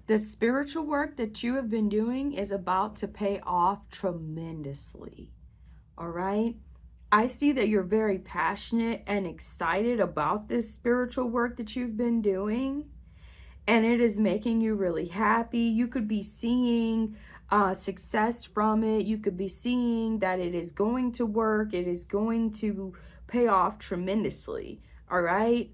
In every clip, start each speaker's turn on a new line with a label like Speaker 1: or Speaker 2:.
Speaker 1: The spiritual work that you have been doing is about to pay off tremendously. All right. I see that you're very passionate and excited about this spiritual work that you've been doing, and it is making you really happy. You could be seeing success from it. You could be seeing that it is going to work. It is going to pay off tremendously. All right.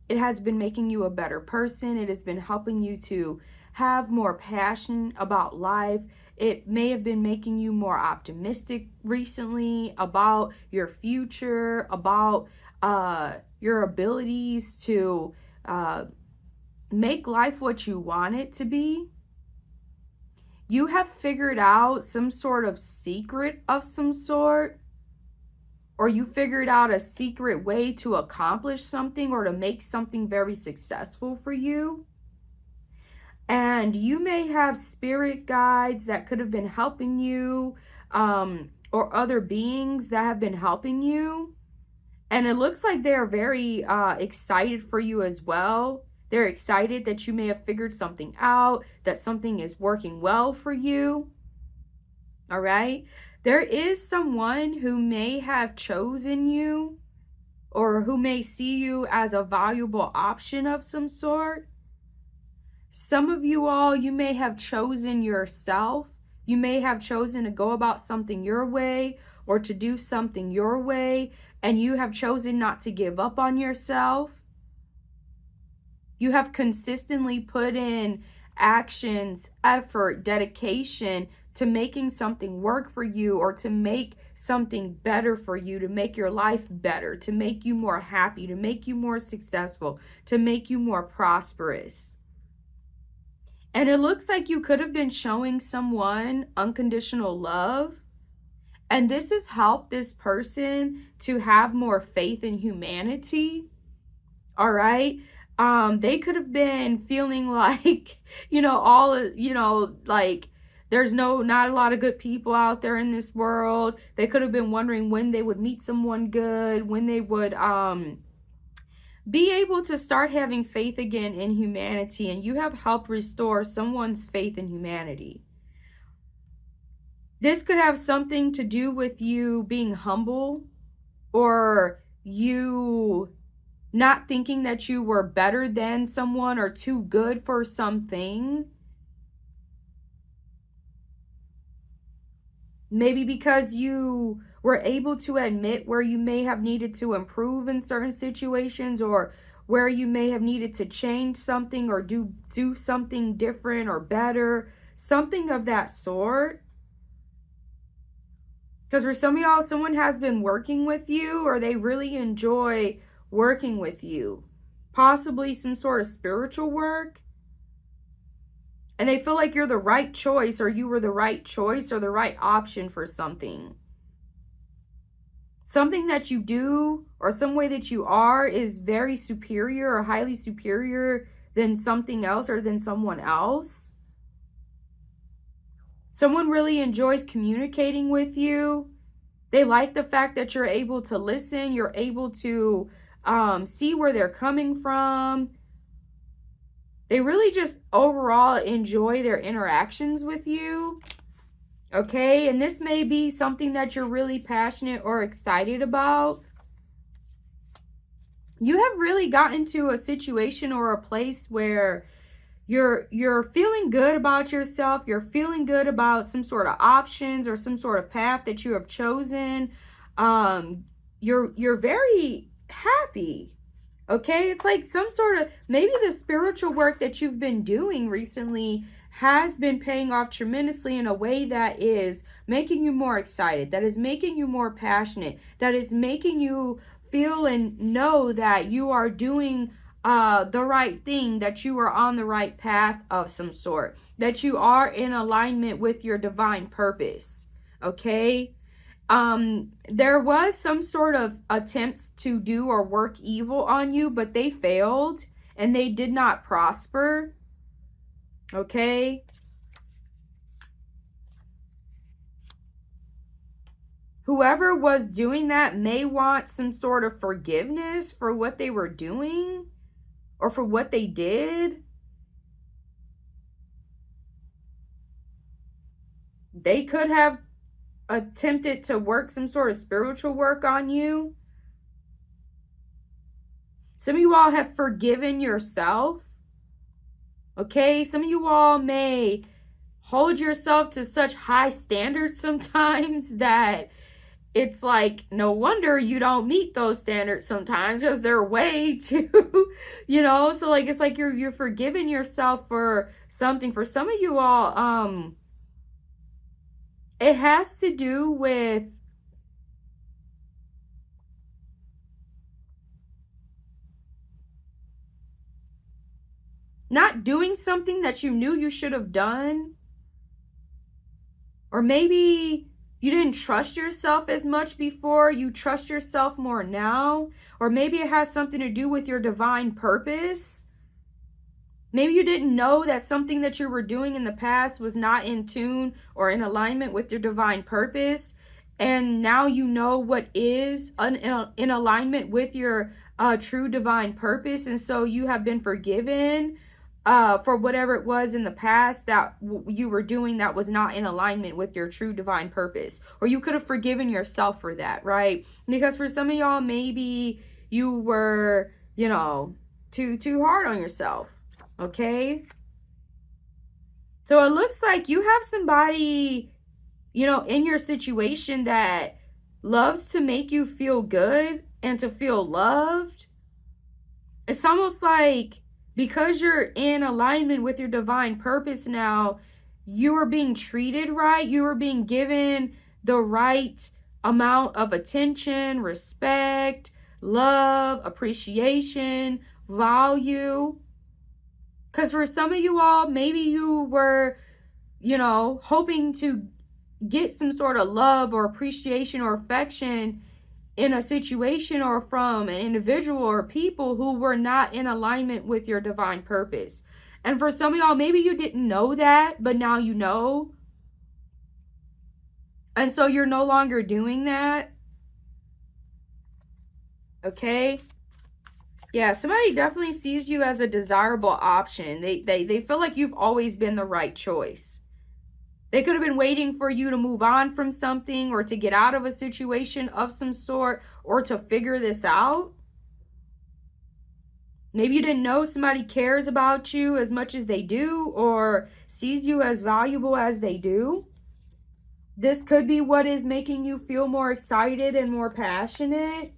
Speaker 1: It has been making you a better person. It has been helping you to have more passion about life. It may have been making you more optimistic recently about your future, about your abilities to make life what you want it to be. You have figured out some sort of secret of some sort, or you figured out a secret way to accomplish something or to make something very successful for you. And you may have spirit guides that could have been helping you, or other beings that have been helping you. And it looks like they are very excited for you as well. They're excited that you may have figured something out, that something is working well for you. All right. There is someone who may have chosen you, or who may see you as a valuable option of some sort. Some of you all, you may have chosen yourself. You may have chosen to go about something your way, or to do something your way, and you have chosen not to give up on yourself. You have consistently put in actions, effort, dedication to making something work for you, or to make something better for you, to make your life better, to make you more happy, to make you more successful, to make you more prosperous. And it looks like you could have been showing someone unconditional love. And this has helped this person to have more faith in humanity. All right. They could have been feeling like, like there's not a lot of good people out there in this world. They could have been wondering when they would meet someone good, when they would be able to start having faith again in humanity. And you have helped restore someone's faith in humanity. This could have something to do with you being humble, or you not thinking that you were better than someone or too good for something. Maybe because you were able to admit where you may have needed to improve in certain situations, or where you may have needed to change something, or do something different or better, something of that sort. Because for some of y'all, someone has been working with you, or they really enjoy working with you. Possibly some sort of spiritual work. And they feel like you're the right choice, or you were the right choice, or the right option for something. Something that you do, or some way that you are, is very superior or highly superior than something else, or than someone else. Someone really enjoys communicating with you. They like the fact that you're able to listen. You're able to see where they're coming from. They really just overall enjoy their interactions with you. Okay, and this may be something that you're really passionate or excited about. You have really gotten to a situation or a place where you're feeling good about yourself. You're feeling good about some sort of options or some sort of path that you have chosen. You're very happy. Okay, it's like some sort of, maybe the spiritual work that you've been doing recently has been paying off tremendously in a way that is making you more excited, that is making you more passionate, that is making you feel and know that you are doing the right thing, that you are on the right path of some sort, that you are in alignment with your divine purpose. Okay. There was some sort of attempts to do or work evil on you, but they failed and they did not prosper. Okay. Whoever was doing that may want some sort of forgiveness for what they were doing or for what they did. They could have attempted to work some sort of spiritual work on you. Some of you all have forgiven yourself. Okay, some of you all may hold yourself to such high standards sometimes that it's like no wonder you don't meet those standards sometimes, because they're way too so like it's like you're forgiving yourself for something. For some of you all, it has to do with not doing something that you knew you should have done. Or maybe you didn't trust yourself as much before. You trust yourself more now. Or maybe it has something to do with your divine purpose. Maybe you didn't know that something that you were doing in the past was not in tune or in alignment with your divine purpose. And now you know what is in alignment with your true divine purpose. And so you have been forgiven for whatever it was in the past that you were doing that was not in alignment with your true divine purpose. Or you could have forgiven yourself for that, right? Because for some of y'all, maybe you were, too hard on yourself. Okay? So it looks like you have somebody, in your situation that loves to make you feel good and to feel loved. It's almost like because you're in alignment with your divine purpose now, you are being treated right. You are being given the right amount of attention, respect, love, appreciation, value. Because for some of you all, maybe you were, hoping to get some sort of love or appreciation or affection in a situation or from an individual or people who were not in alignment with your divine purpose. And for some of y'all, maybe you didn't know that, but now you know. And so you're no longer doing that. Okay? Yeah, somebody definitely sees you as a desirable option. They feel like you've always been the right choice. They could have been waiting for you to move on from something or to get out of a situation of some sort or to figure this out. Maybe you didn't know somebody cares about you as much as they do or sees you as valuable as they do. This could be what is making you feel more excited and more passionate.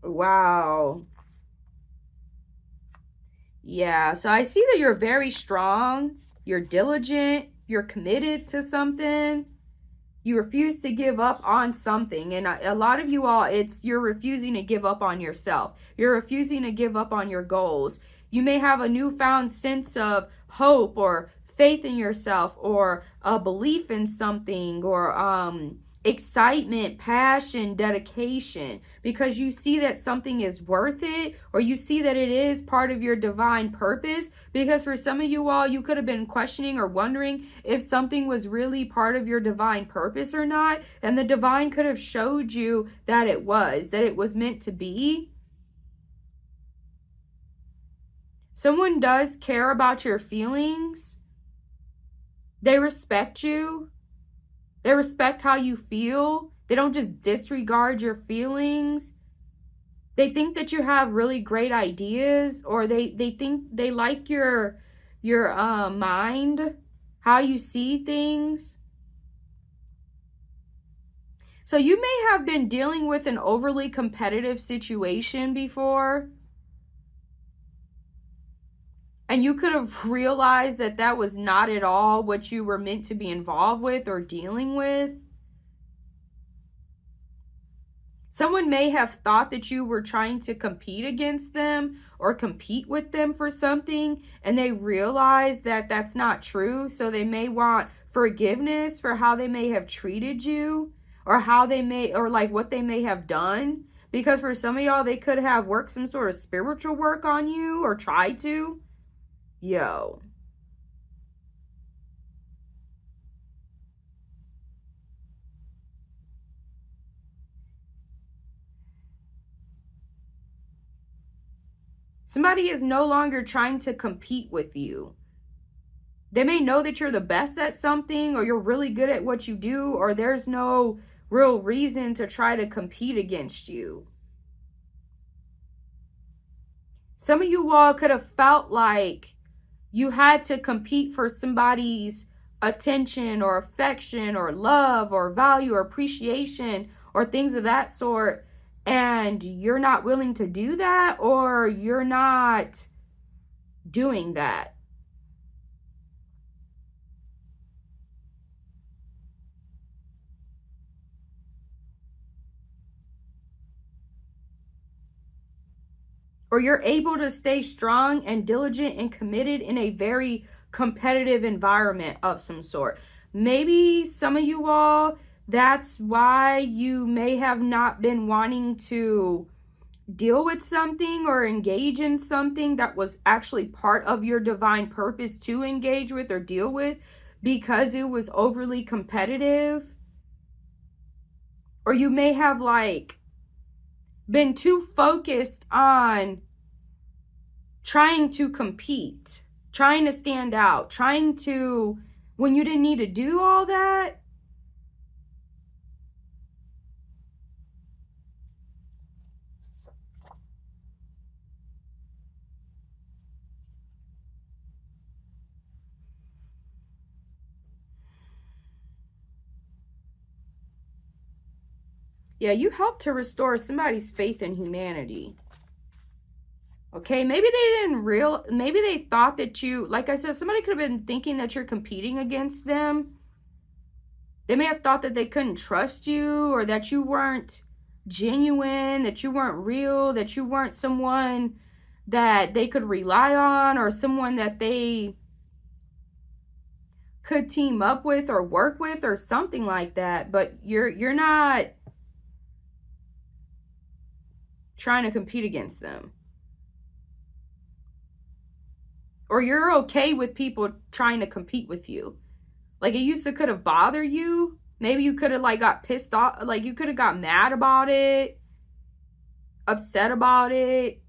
Speaker 1: Wow. Yeah, so I see that you're very strong, you're diligent, you're committed to something. You refuse to give up on something. And a lot of you all, you're refusing to give up on yourself. You're refusing to give up on your goals. You may have a newfound sense of hope or faith in yourself or a belief in something or excitement, passion, dedication, because you see that something is worth it or you see that it is part of your divine purpose. Because for some of you all, you could have been questioning or wondering if something was really part of your divine purpose or not, and the divine could have showed you that it was meant to be. Someone does care about your feelings. They respect you. They respect how you feel. They don't just disregard your feelings. They think that you have really great ideas, or they think they like your mind, how you see things. So you may have been dealing with an overly competitive situation before. And you could have realized that that was not at all what you were meant to be involved with or dealing with. Someone may have thought that you were trying to compete against them or compete with them for something, and they realize that that's not true. So they may want forgiveness for how they may have treated you or like what they may have done. Because for some of y'all, they could have worked some sort of spiritual work on you or tried to. Yo. Somebody is no longer trying to compete with you. They may know that you're the best at something, or you're really good at what you do, or there's no real reason to try to compete against you. Some of you all could have felt like you had to compete for somebody's attention or affection or love or value or appreciation or things of that sort, and you're not willing to do that, or you're not doing that. Or you're able to stay strong and diligent and committed in a very competitive environment of some sort. Maybe some of you all, that's why you may have not been wanting to deal with something or engage in something that was actually part of your divine purpose to engage with or deal with, because it was overly competitive. Or you may have like been too focused on trying to compete, trying to stand out, trying to, when you didn't need to do all that. Yeah, you helped to restore somebody's faith in humanity. Okay, maybe they didn't maybe they thought that you, like I said, somebody could have been thinking that you're competing against them. They may have thought that they couldn't trust you, or that you weren't genuine, that you weren't real, that you weren't someone that they could rely on, or someone that they could team up with or work with or something like that. But you're not trying to compete against them. Or you're okay with people trying to compete with you. Like, it used to could have bothered you. Maybe you could have like got pissed off, like you could have got mad about it, upset about it.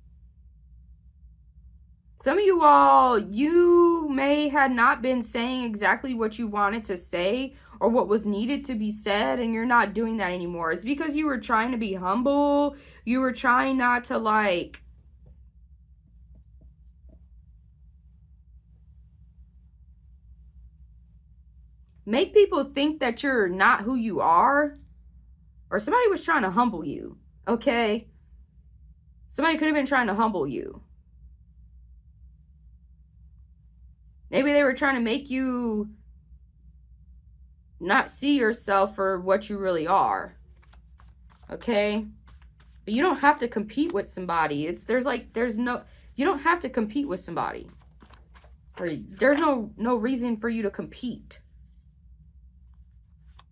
Speaker 1: Some of you all, you may have not been saying exactly what you wanted to say or what was needed to be said, and you're not doing that anymore. It's because you were trying to be humble. You were trying not to like make people think that you're not who you are, or somebody was trying to humble you. Okay, somebody could have been trying to humble you. Maybe they were trying to make you not see yourself for what you really are. Okay, but you don't have to compete with somebody. You don't have to compete with somebody, or there's no reason for you to compete.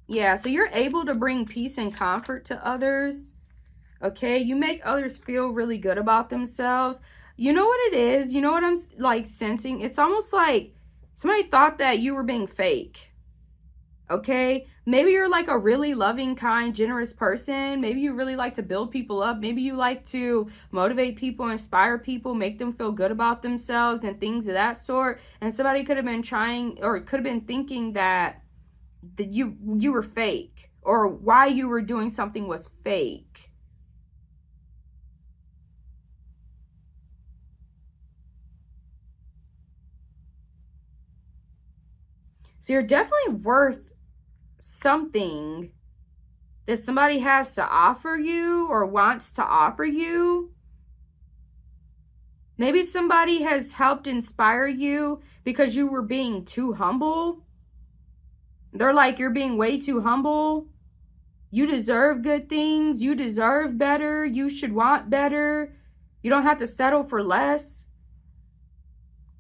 Speaker 1: Yeah, so you're able to bring peace and comfort to others. Okay, you make others feel really good about themselves. You know what it is? You know what I'm like sensing? It's almost like somebody thought that you were being fake. Okay, maybe you're like a really loving, kind, generous person. Maybe you really like to build people up. Maybe you like to motivate people, inspire people, make them feel good about themselves and things of that sort. And somebody could have been trying, or could have been thinking that you were fake, or why you were doing something was fake. So you're definitely worth something that somebody has to offer you or wants to offer you. Maybe somebody has helped inspire you because you were being too humble. They're like, you're being way too humble. You deserve good things. You deserve better. You should want better. You don't have to settle for less.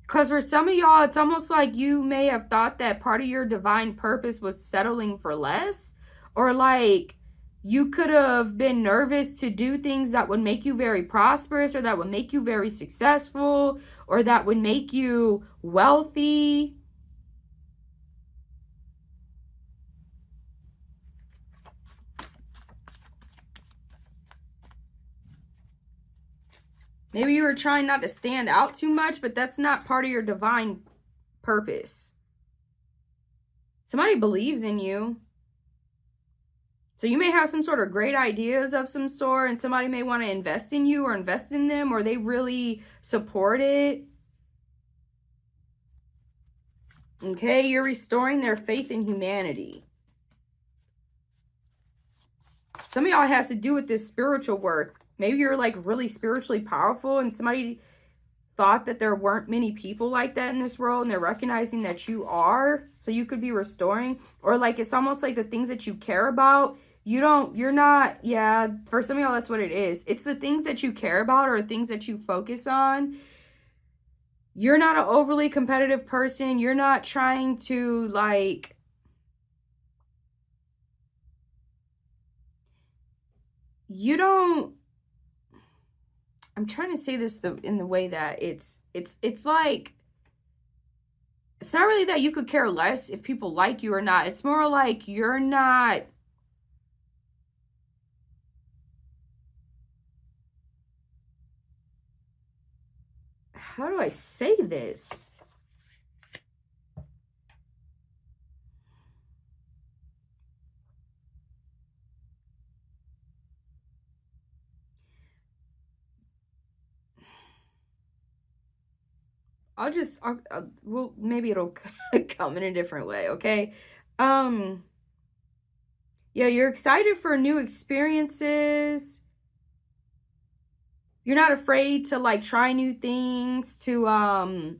Speaker 1: Because for some of y'all, it's almost like you may have thought that part of your divine purpose was settling for less. Or like you could have been nervous to do things that would make you very prosperous, or that would make you very successful, or that would make you wealthy. Maybe you were trying not to stand out too much, but that's not part of your divine purpose. Somebody believes in you. So you may have some sort of great ideas of some sort, and somebody may want to invest in you or invest in them, or they really support it. Okay, you're restoring their faith in humanity. Some of y'all has to do with this spiritual work. Maybe you're like really spiritually powerful and somebody thought that there weren't many people like that in this world, and they're recognizing that you are, so you could be restoring. Or like it's almost like the things that you care about, you're not, yeah, for some of y'all that's what it is. It's the things that you care about or things that you focus on. You're not an overly competitive person. You're not trying to like, you don't, I'm trying to say this in the way that it's like, it's not really that you could care less if people like you or not. It's more like you're not, how do I say this? Well, maybe it'll come in a different way, okay? Yeah, you're excited for new experiences. You're not afraid to like try new things, to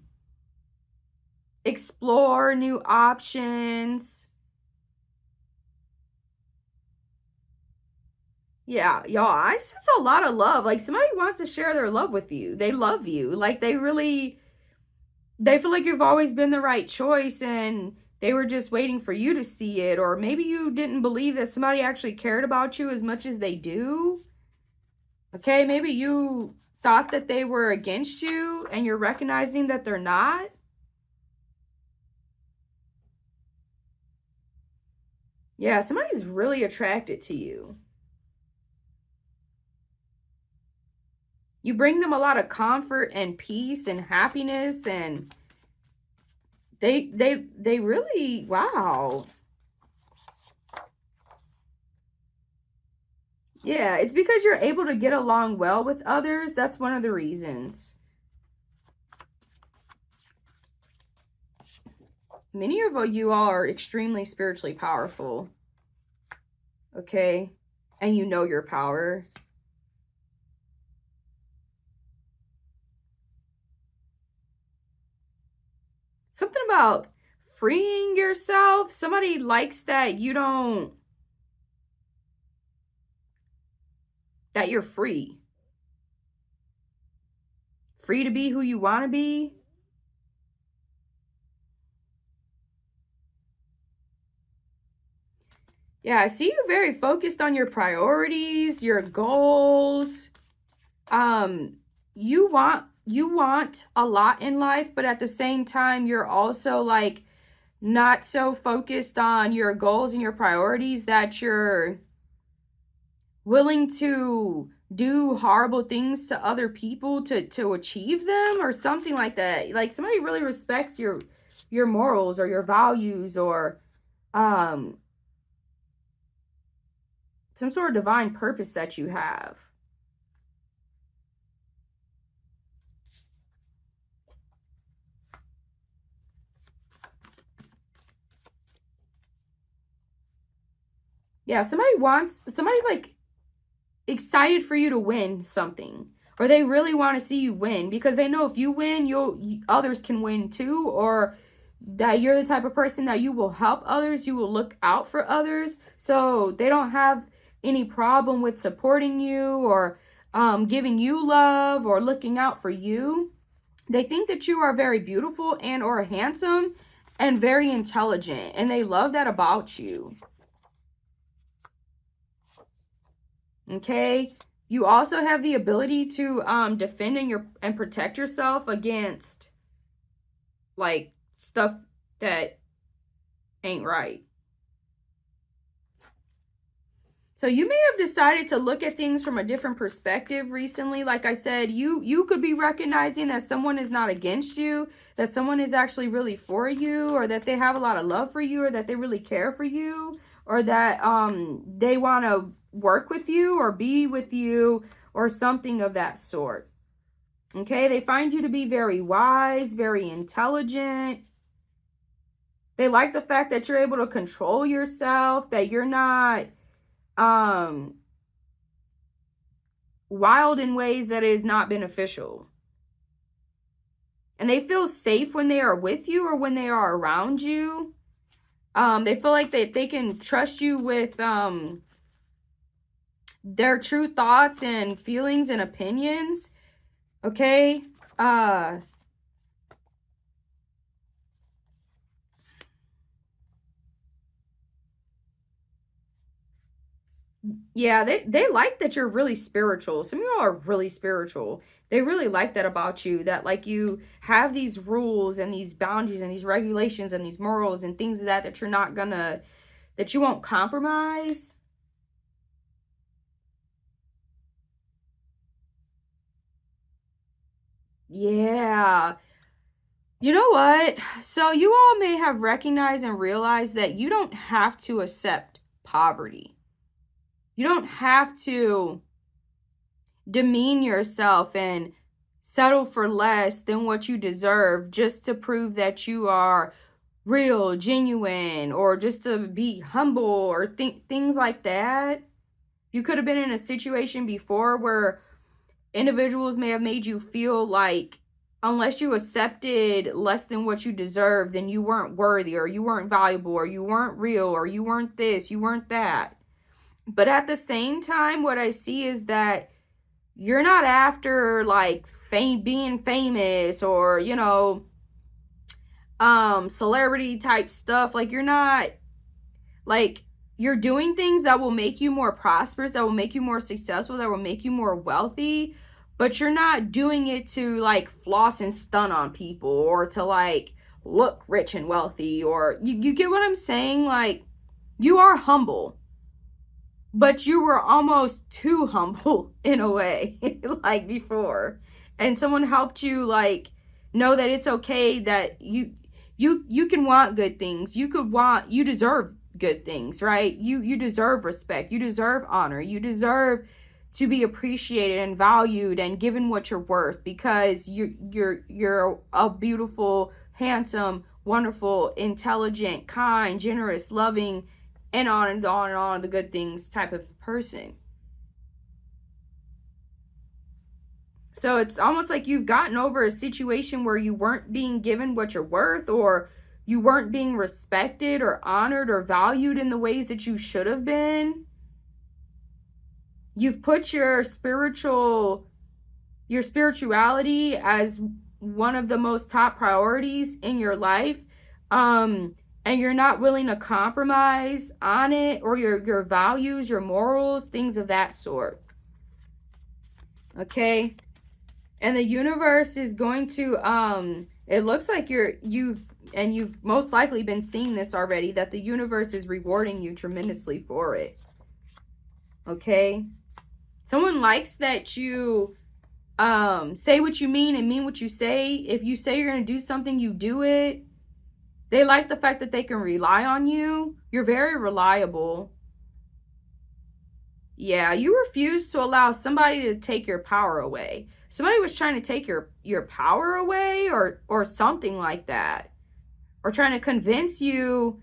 Speaker 1: explore new options. Yeah, y'all, I sense a lot of love. Like somebody wants to share their love with you. They love you. Like they feel like you've always been the right choice and they were just waiting for you to see it. Or maybe you didn't believe that somebody actually cared about you as much as they do. Okay, maybe you thought that they were against you and you're recognizing that they're not. Yeah, somebody's really attracted to you. You bring them a lot of comfort and peace and happiness, and they really, wow. Yeah, it's because you're able to get along well with others. That's one of the reasons. Many of you all are extremely spiritually powerful. Okay? And you know your power. Something about freeing yourself. Somebody likes that you don't, that you're free. Free to be who you want to be. Yeah, I see you very focused on your priorities, your goals. You want a lot in life, but at the same time, you're also like not so focused on your goals and your priorities that you're willing to do horrible things to other people to achieve them or something like that. Like somebody really respects your morals or your values or some sort of divine purpose that you have. Yeah, somebody's like excited for you to win something, or they really want to see you win because they know if you win, others can win too, or that you're the type of person that you will help others, you will look out for others, so they don't have any problem with supporting you or giving you love or looking out for you. They think that you are very beautiful and or handsome and very intelligent, and they love that about you. Okay, you also have the ability to defend and protect yourself against like stuff that ain't right. So you may have decided to look at things from a different perspective recently. Like I said, you could be recognizing that someone is not against you, that someone is actually really for you, or that they have a lot of love for you, or that they really care for you, or that they want to work with you or be with you, or something of that sort. Okay, they find you to be very wise, very intelligent. They like the fact that you're able to control yourself, that you're not wild in ways that is not beneficial. And they feel safe when they are with you or when they are around you. They feel like they can trust you with their true thoughts and feelings and opinions. Okay? Yeah, they like that you're really spiritual. Some of y'all are really spiritual. They really like that about you, that like you have these rules and these boundaries and these regulations and these morals and things that you're not gonna, that you won't compromise. Yeah. You know what? So you all may have recognized and realized that you don't have to accept poverty. You don't have to demean yourself and settle for less than what you deserve just to prove that you are real, genuine, or just to be humble or things like that. You could have been in a situation before where individuals may have made you feel like unless you accepted less than what you deserve, then you weren't worthy, or you weren't valuable, or you weren't real, or you weren't this, you weren't that. But at the same time, what I see is that you're not after like being famous or, you know, celebrity type stuff. Like you're not, like, you're doing things that will make you more prosperous, that will make you more successful, that will make you more wealthy, but you're not doing it to like floss and stun on people or to like look rich and wealthy, or you get what I'm saying? Like, you are humble, but you were almost too humble in a way, like before. And someone helped you like know that it's okay, that you can want good things. You deserve good things, right? You deserve respect. You deserve honor. You deserve to be appreciated and valued and given what you're worth, because you're a beautiful, handsome, wonderful, intelligent, kind, generous, loving, and on and on and on, the good things type of person. So it's almost like you've gotten over a situation where you weren't being given what you're worth, or you weren't being respected or honored or valued in the ways that you should have been. You've put your spirituality as one of the most top priorities in your life. And you're not willing to compromise on it, or your values, your morals, things of that sort. Okay? And the universe is going to, it looks like you've most likely been seeing this already, that the universe is rewarding you tremendously for it. Okay? Someone likes that you say what you mean and mean what you say. If you say you're going to do something, you do it. They like the fact that they can rely on you. You're very reliable. Yeah, you refuse to allow somebody to take your power away. Somebody was trying to take your power away, or something like that. Or trying to convince you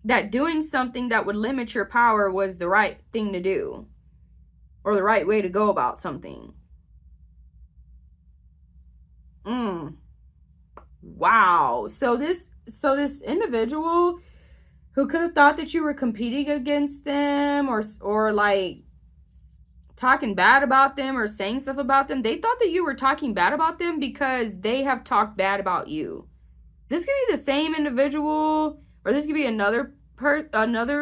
Speaker 1: that doing something that would limit your power was the right thing to do, or the right way to go about something. Wow. So this individual who could have thought that you were competing against them, or like talking bad about them or saying stuff about them, they thought that you were talking bad about them because they have talked bad about you. This could be the same individual, or this could be another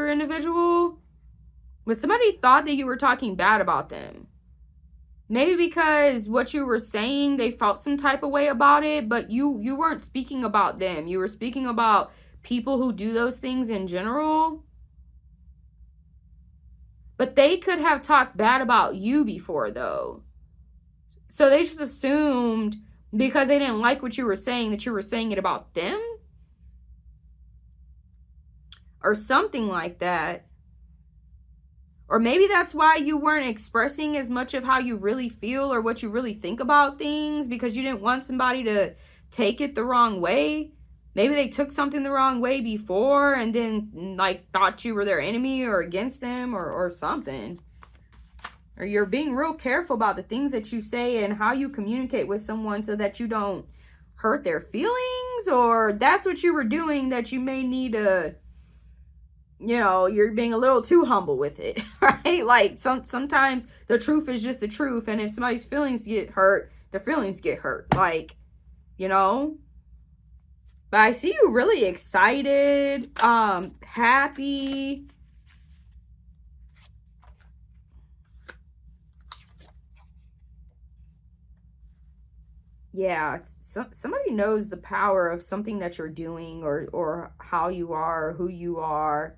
Speaker 1: individual, but somebody thought that you were talking bad about them. Maybe because what you were saying, they felt some type of way about it, but you weren't speaking about them. You were speaking about people who do those things in general. But they could have talked bad about you before, though. So they just assumed because they didn't like what you were saying that you were saying it about them or something like that. Or maybe that's why you weren't expressing as much of how you really feel or what you really think about things, because you didn't want somebody to take it the wrong way. Maybe they took something the wrong way before and then like thought you were their enemy or against them or something. Or you're being real careful about the things that you say and how you communicate with someone so that you don't hurt their feelings, or that's what you were doing that you may need to, you know, you're being a little too humble with it, right? Like sometimes the truth is just the truth, and if somebody's feelings get hurt, their feelings get hurt, like, you know. But I see you really excited, happy. Yeah, somebody knows the power of something that you're doing or how you are, or who you are.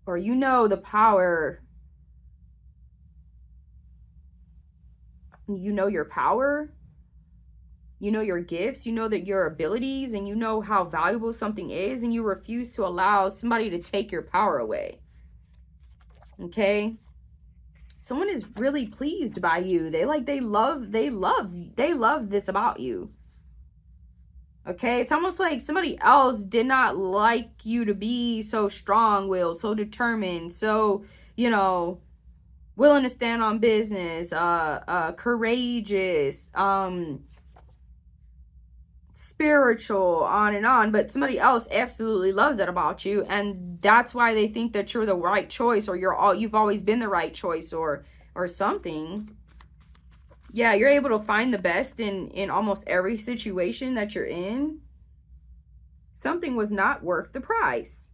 Speaker 1: Or you know the power. You know your power. You know your gifts. You know that your abilities, and you know how valuable something is, and you refuse to allow somebody to take your power away. Okay? Someone is really pleased by you. They love this about you. Okay, it's almost like somebody else did not like you to be so strong-willed, so determined, so, you know, willing to stand on business, courageous, spiritual, on and on. But somebody else absolutely loves that about you, and that's why they think that you're the right choice, or you've always been the right choice, or something. Yeah, you're able to find the best in almost every situation that you're in. Something was not worth the price.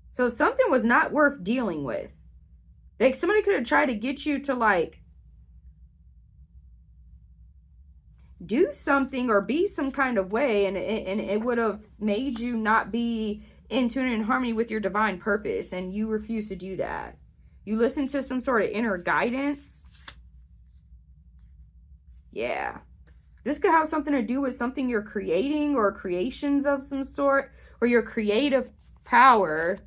Speaker 1: So something was not worth dealing with. Like, somebody could have tried to get you to, like, do something or be some kind of way, and it would have made you not be in tune and in harmony with your divine purpose, and you refuse to do that. You listen to some sort of inner guidance. Yeah. This could have something to do with something you're creating, or creations of some sort, or your creative power.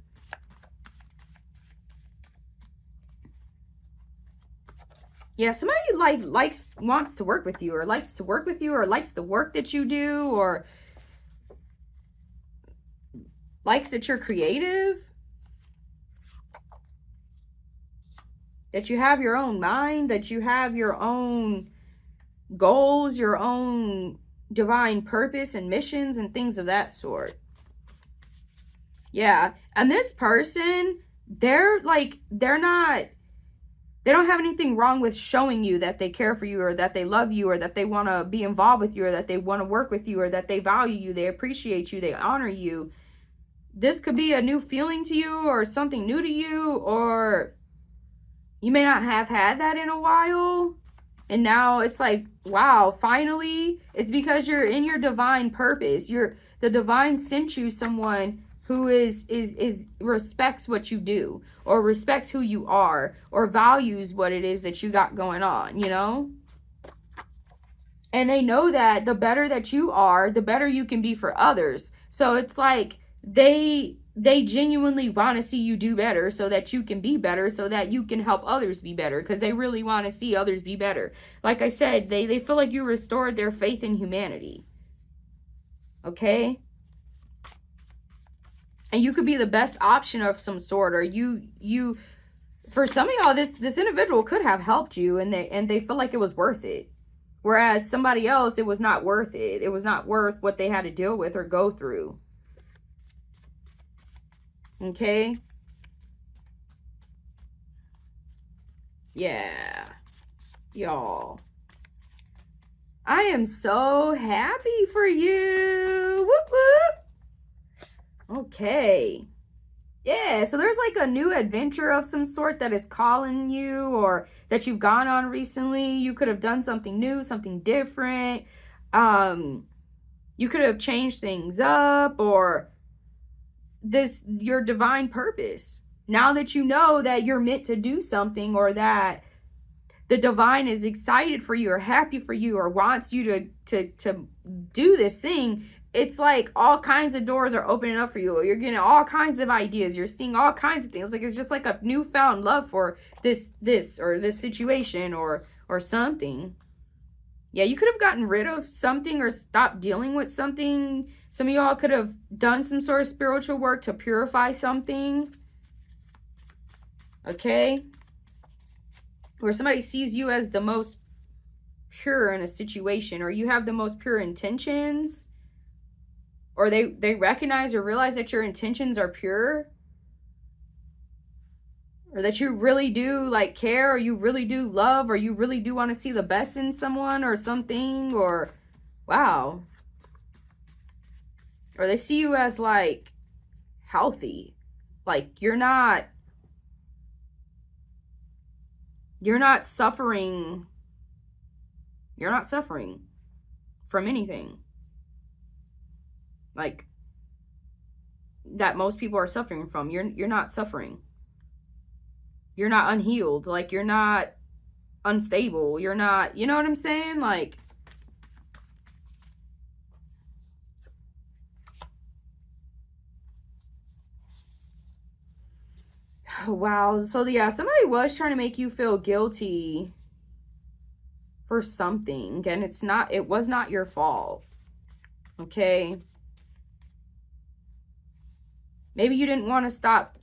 Speaker 1: Yeah, somebody wants to work with you, or likes to work with you, or likes the work that you do, or likes that you're creative, that you have your own mind, that you have your own goals, your own divine purpose and missions and things of that sort. Yeah, and this person, they don't have anything wrong with showing you that they care for you, or that they love you, or that they want to be involved with you, or that they want to work with you, or that they value you, they appreciate you, they honor you. This could be a new feeling to you, or something new to you, or you may not have had that in a while. And now it's like, wow, finally. It's because you're in your divine purpose. The divine sent you someone who is respects what you do, or respects who you are, or values what it is that you got going on, you know? And they know that the better that you are, the better you can be for others. So it's like they genuinely want to see you do better, so that you can be better, so that you can help others be better, because they really want to see others be better. Like I said, they feel like you restored their faith in humanity. Okay? And you could be the best option of some sort, or you for some of y'all, this individual could have helped you, and they feel like it was worth it. Whereas somebody else, it was not worth it. It was not worth what they had to deal with or go through. Okay? Yeah. Y'all. I am so happy for you. Whoop, whoop. Okay. Yeah, so there's like a new adventure of some sort that is calling you, or that you've gone on recently. You could have done something new, something different. You could have changed things up, or your divine purpose. Now that you know that you're meant to do something, or that the divine is excited for you or happy for you or wants you to do this thing, it's like all kinds of doors are opening up for you. You're getting all kinds of ideas. You're seeing all kinds of things. Like, it's just like a newfound love for this situation or something. Yeah, you could have gotten rid of something or stopped dealing with something. Some of y'all could have done some sort of spiritual work to purify something. Okay? Where somebody sees you as the most pure in a situation, or you have the most pure intentions, or they recognize or realize that your intentions are pure, or that you really do like care, or you really do love, or you really do want to see the best in someone or something, or wow. Or they see you as like healthy. Like you're not suffering. You're not suffering from anything like that most people are suffering from. You're not suffering. You're not unhealed. Like, you're not unstable. You're not, you know what I'm saying? Like, wow. So yeah, somebody was trying to make you feel guilty for something, and it was not your fault. Okay? Maybe you didn't want to stop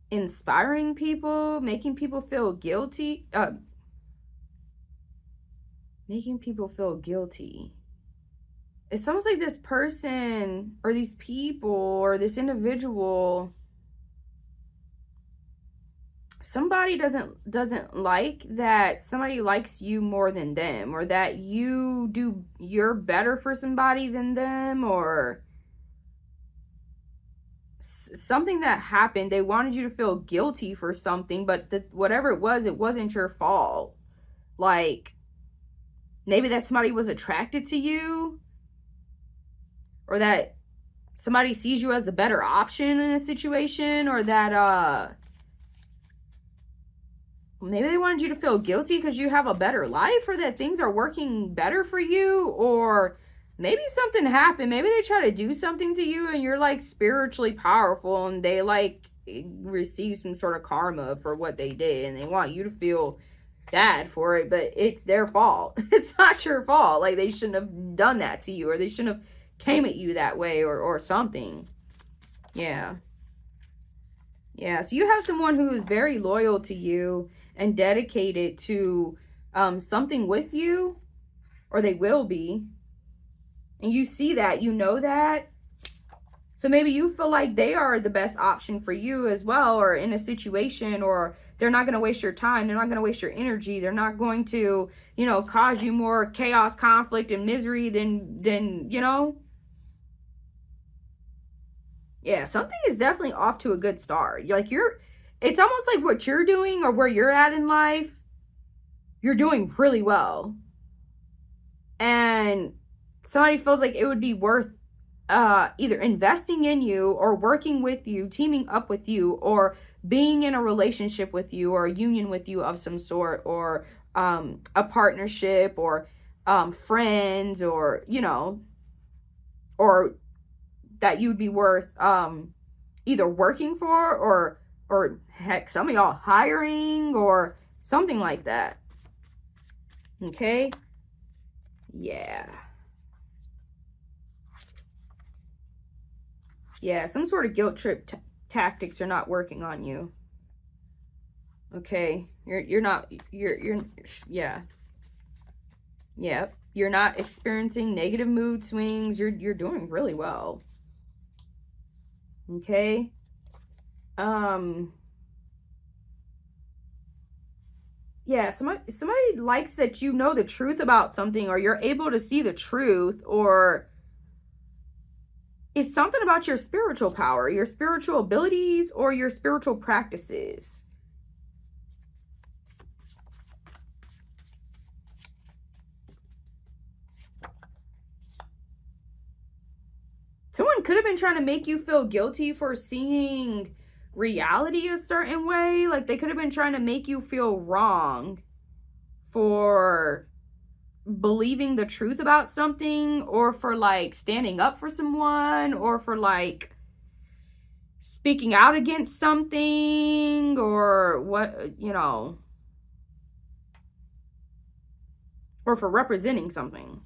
Speaker 1: inspiring people, making people feel guilty. Making people feel guilty. It's almost like this person or these people or this individual, somebody doesn't like that somebody likes you more than them, or that you're better for somebody than them, or something that happened. They wanted you to feel guilty for something, but whatever it wasn't your fault. Like, maybe that somebody was attracted to you, or that somebody sees you as the better option in a situation, or that maybe they wanted you to feel guilty because you have a better life, or that things are working better for you, or maybe something happened. Maybe they try to do something to you and you're like spiritually powerful, and they like receive some sort of karma for what they did, and they want you to feel bad for it, but it's their fault. It's not your fault. Like, they shouldn't have done that to you, or they shouldn't have came at you that way, or something. Yeah. Yeah, so you have someone who is very loyal to you and dedicated to something with you, or they will be. And you see that, you know that. So maybe you feel like they are the best option for you as well, or in a situation, or they're not going to waste your time. They're not going to waste your energy. They're not going to, cause you more chaos, conflict, and misery than. Yeah, something is definitely off to a good start. It's almost like what you're doing or where you're at in life, you're doing really well. And somebody feels like it would be worth either investing in you, or working with you, teaming up with you, or being in a relationship with you, or a union with you of some sort, or a partnership, or friends, or or that you'd be worth either working for, or heck, some of y'all hiring, or something like that. Okay? Yeah. Yeah, some sort of guilt trip tactics are not working on you. Okay? You're not yeah. Yeah. You're not experiencing negative mood swings. You're doing really well. Okay? Yeah, somebody likes that you know the truth about something, or you're able to see the truth, or it's something about your spiritual power, your spiritual abilities, or your spiritual practices. could have been trying to make you feel guilty for seeing reality a certain way. Like they could have been trying to make you feel wrong for believing the truth about something, or for like standing up for someone, or for like speaking out against something, or what, you know, or for representing something.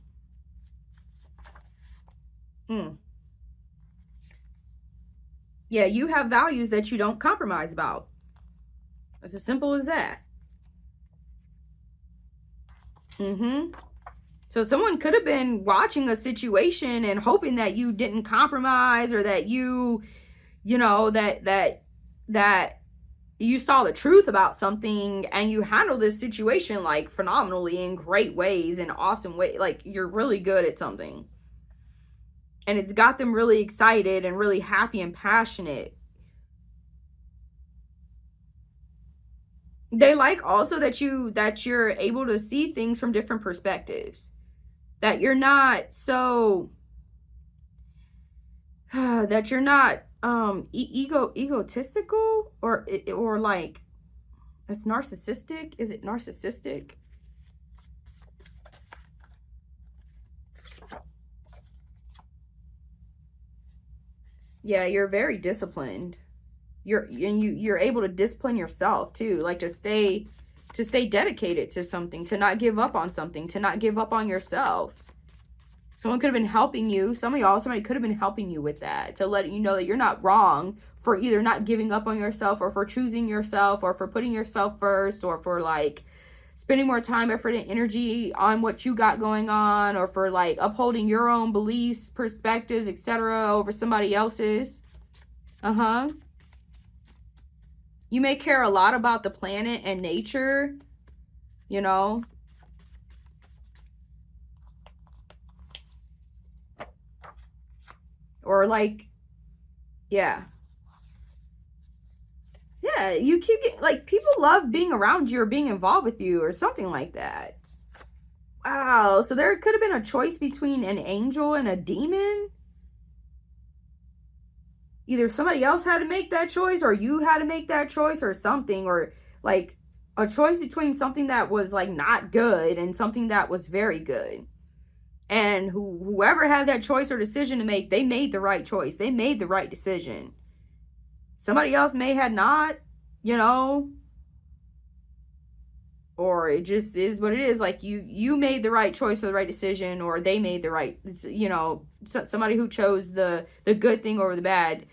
Speaker 1: Yeah, you have values that you don't compromise about. It's as simple as that. So someone could have been watching a situation and hoping that you didn't compromise, or that you know, that you saw the truth about something and you handle this situation like phenomenally, in great ways, in awesome way. Like you're really good at something. And it's got them really excited and really happy and passionate. They like also that you're able to see things from different perspectives. That you're not so that you're not egotistical, or like, it's narcissistic. Is it narcissistic? Yeah, you're very disciplined. You're able to discipline yourself too, like to stay dedicated to something, to not give up on something, to not give up on yourself. Someone could have been helping you. Somebody could have been helping you with that, to let you know that you're not wrong for either not giving up on yourself, or for choosing yourself, or for putting yourself first, or for like spending more time, effort, and energy on what you got going on, or for like upholding your own beliefs, perspectives, etc. over somebody else's. You may care a lot about the planet and nature, you know. Or like, yeah, you keep getting, like, people love being around you or being involved with you or something like that. Wow, so there could have been a choice between an angel and a demon. Either somebody else had to make that choice, or you had to make that choice, or something, or like a choice between something that was like not good and something that was very good. And whoever had that choice or decision to make, they made the right choice. They made the right decision. Somebody else may have not, you know, or it just is what it is. Like you made the right choice or the right decision, or they made the right, you know, somebody who chose the good thing over the bad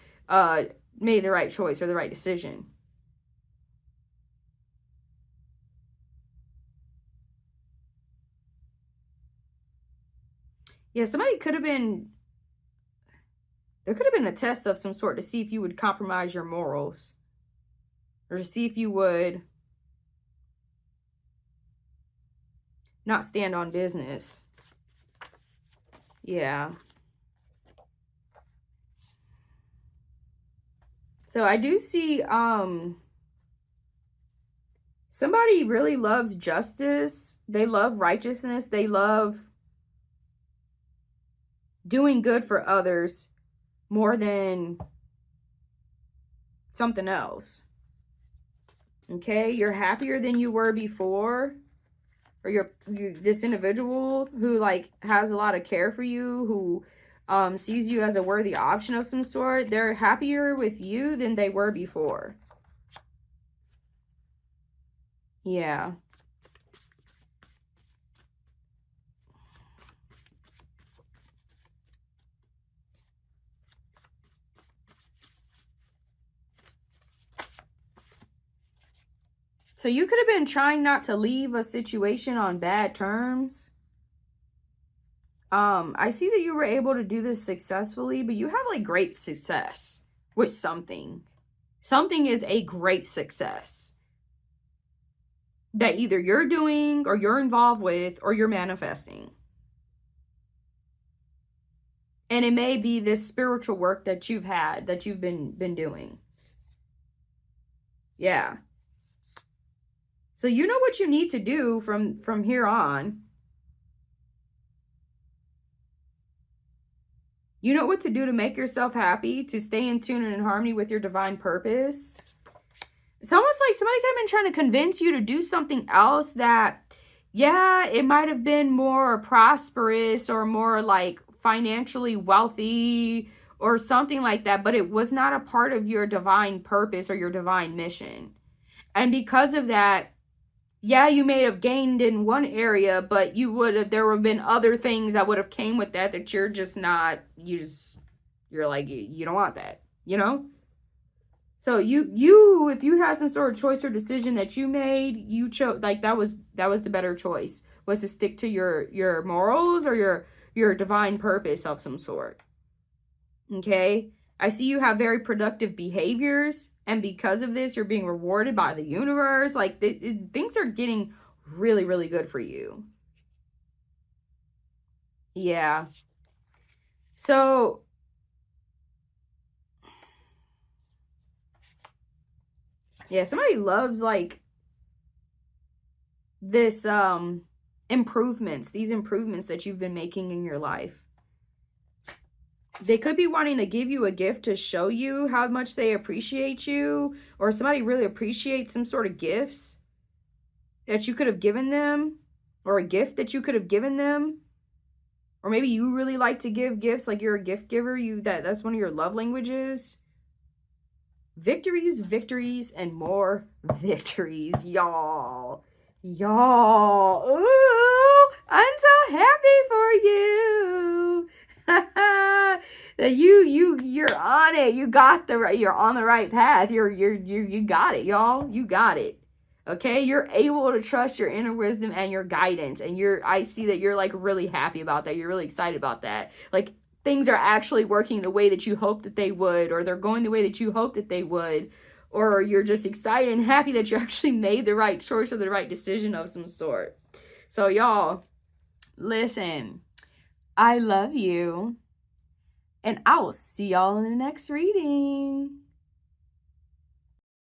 Speaker 1: made the right choice or the right decision. Yeah, somebody could have been, there could have been a test of some sort to see if you would compromise your morals, or to see if you would not stand on business. Yeah. So I do see somebody really loves justice. They love righteousness. They love doing good for others more than something else. Okay, you're happier than you were before, or you this individual who like has a lot of care for you, who sees you as a worthy option of some sort, they're happier with you than they were before. Yeah. So you could have been trying not to leave a situation on bad terms. I see that you were able to do this successfully, but you have like great success with something. Something is a great success that either you're doing, or you're involved with, or you're manifesting. And it may be this spiritual work that you've had, that you've been doing. Yeah. So you know what you need to do from here on. You know what to do to make yourself happy, to stay in tune and in harmony with your divine purpose. It's almost like somebody could have been trying to convince you to do something else that, yeah, it might have been more prosperous or more like financially wealthy or something like that, but it was not a part of your divine purpose or your divine mission. And because of that, yeah, you may have gained in one area, but there would have been other things that would have came with that you're just not, you're like, you don't want that, you know? So if you had some sort of choice or decision that you made, you chose, like, that was the better choice, was to stick to your morals or your divine purpose of some sort. Okay? I see you have very productive behaviors, and because of this, you're being rewarded by the universe. Like, things are getting really, really good for you. Yeah. So, yeah, somebody loves, like, this, these improvements that you've been making in your life. They could be wanting to give you a gift to show you how much they appreciate you, or somebody really appreciates some sort of gifts that you could have given them, or a gift that you could have given them. Or maybe you really like to give gifts, like you're a gift giver, that's one of your love languages. Victories, victories, and more victories, y'all. Y'all. Ooh, I'm so happy for you. That you're on it. You got you're on the right path. You got it, y'all. You got it. Okay, you're able to trust your inner wisdom and your guidance, and I see that you're like really happy about that. You're really excited about that. Like, things are actually working the way that you hoped that they would, or they're going the way that you hoped that they would, or you're just excited and happy that you actually made the right choice or the right decision of some sort. So y'all, listen, I love you, and I will see y'all in the next reading.